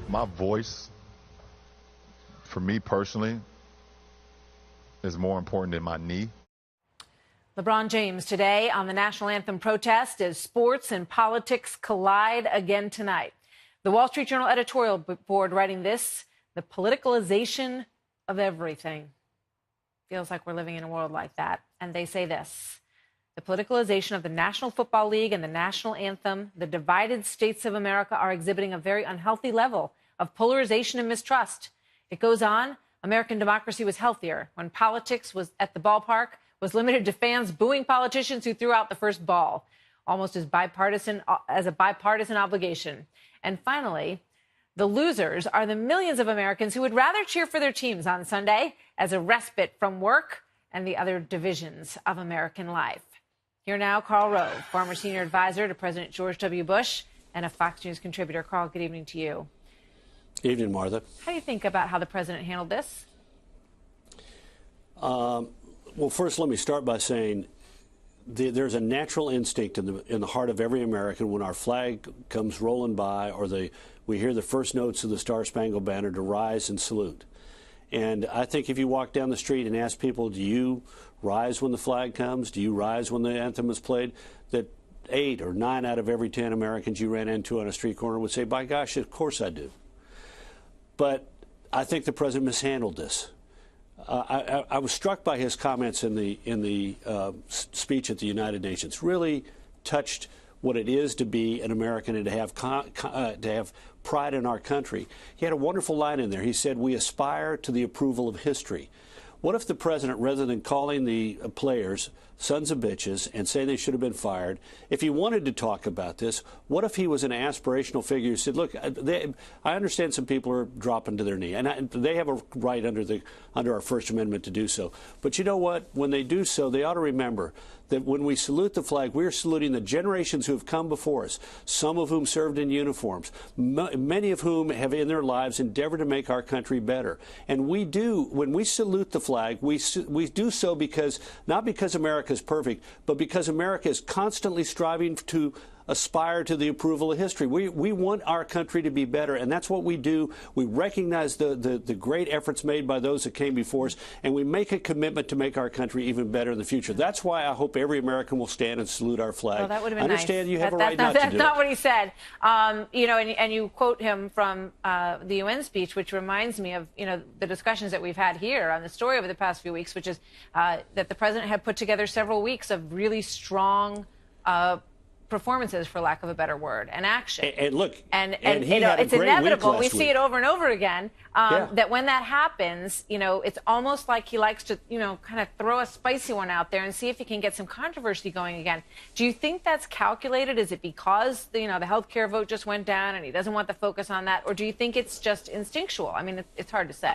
My voice, for me personally, is more important than my knee. LeBron James today on the national anthem protest as sports and politics collide again tonight. The Wall Street Journal editorial board writing this: the politicalization of everything. Feels like we're living in a world like that. And they say this: the politicalization of the National Football League and the national anthem, the divided states of America are exhibiting a very unhealthy level of polarization and mistrust. It goes on, American democracy was healthier when politics was at the ballpark was limited to fans booing politicians who threw out the first ball, almost as a bipartisan obligation. And finally, the losers are the millions of Americans who would rather cheer for their teams on Sunday as a respite from work and the other divisions of American life. Here now, Karl Rove, former senior advisor to President George W. Bush and a Fox News contributor. Karl, good evening to you. Evening, Martha. How do you think about how the president handled this? Well, first, let me start by saying there's a natural instinct in the heart of every American when our flag comes rolling by or we hear the first notes of the Star-Spangled Banner to rise and salute. And I think if you walk down the street and ask people, do you rise when the flag comes? Do you rise when the anthem is played? That 8 or 9 out of every 10 Americans you ran into on a street corner would say, by gosh, of course I do. But I think the president mishandled this. I was struck by his comments in the speech at the United Nations. Really touched what it is to be an American and to have pride in our country. He had a wonderful line in there. He said, "We aspire to the approval of history." What if the president, rather than calling the players sons of bitches and saying they should have been fired, if he wanted to talk about this, what if he was an aspirational figure who said, look, I understand some people are dropping to their knee, and they have a right under our First Amendment to do so. But you know what? When they do so, they ought to remember that when we salute the flag, we're saluting the generations who have come before us, some of whom served in uniforms, many of whom have in their lives endeavored to make our country better. And we do, when we salute the flag, we do so not because America is perfect, but because America is constantly striving to aspire to the approval of history. We want our country to be better, and that's what we do. We recognize the great efforts made by those that came before us, and we make a commitment to make our country even better in the future. That's why I hope every American will stand and salute our flag. Well, that would have been I understand nice. You have a right not to do it. That's not what he said. And you quote him from the UN speech, which reminds me of, the discussions that we've had here on the story over the past few weeks, which is that the president had put together several weeks of really strong performances, for lack of a better word, and action. And look, and he had a it's great inevitable. week last We see week. it over and over again. That when that happens, it's almost like he likes to, kind of throw a spicy one out there and see if he can get some controversy going again. Do you think that's calculated? Is it because the health care vote just went down and he doesn't want the focus on that, or do you think it's just instinctual? I mean, it's hard to say.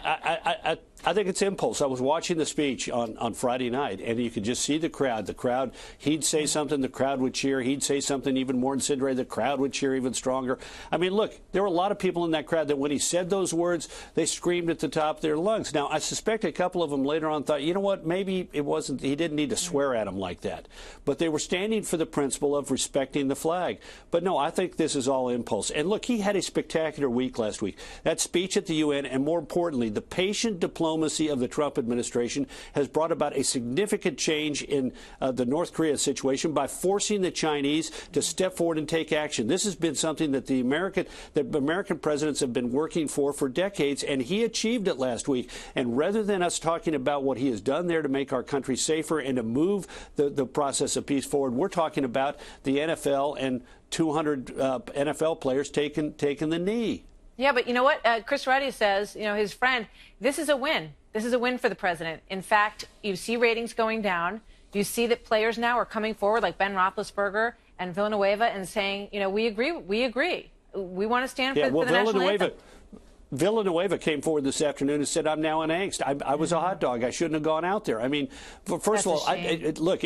I think it's impulse. I was watching the speech on Friday night, and you could just see the crowd. The crowd, he'd say something, the crowd would cheer. He'd say something even more incendiary, the crowd would cheer even stronger. I mean, look, there were a lot of people in that crowd that when he said those words, they screamed at the top of their lungs. Now, I suspect a couple of them later on thought, you know what, maybe it wasn't, he didn't need to swear at him like that. But they were standing for the principle of respecting the flag. But no, I think this is all impulse. And look, he had a spectacular week last week. That speech at the UN, and more importantly, the patient diplomacy of the Trump administration has brought about a significant change in the North Korea situation by forcing the Chinese to step forward and take action. This has been something that American presidents have been working for decades, and he achieved it last week. And rather than us talking about what he has done there to make our country safer and to move the process of peace forward, we're talking about the NFL and 200 NFL players taking the knee. Yeah, but you know what? Chris Ruddy says, his friend, this is a win. This is a win for the president. In fact, you see ratings going down. You see that players now are coming forward, like Ben Roethlisberger and Villanueva, and saying, we agree. We want to stand for the national anthem. Villanueva came forward this afternoon and said, I'm now in angst. I was a hot dog. I shouldn't have gone out there. I mean, first of all, look,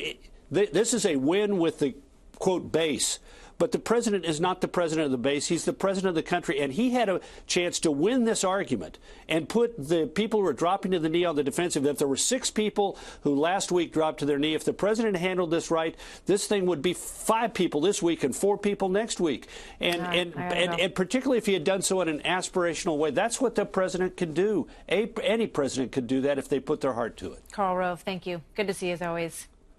this is a win with the, quote, base. But the president is not the president of the base. He's the president of the country, and he had a chance to win this argument and put the people who are dropping to the knee on the defensive. If there were 6 people who last week dropped to their knee, if the president handled this right, this thing would be 5 people this week and 4 people next week. And particularly if he had done so in an aspirational way, that's what the president can do. Any president could do that if they put their heart to it. Karl Rove, thank you. Good to see you as always.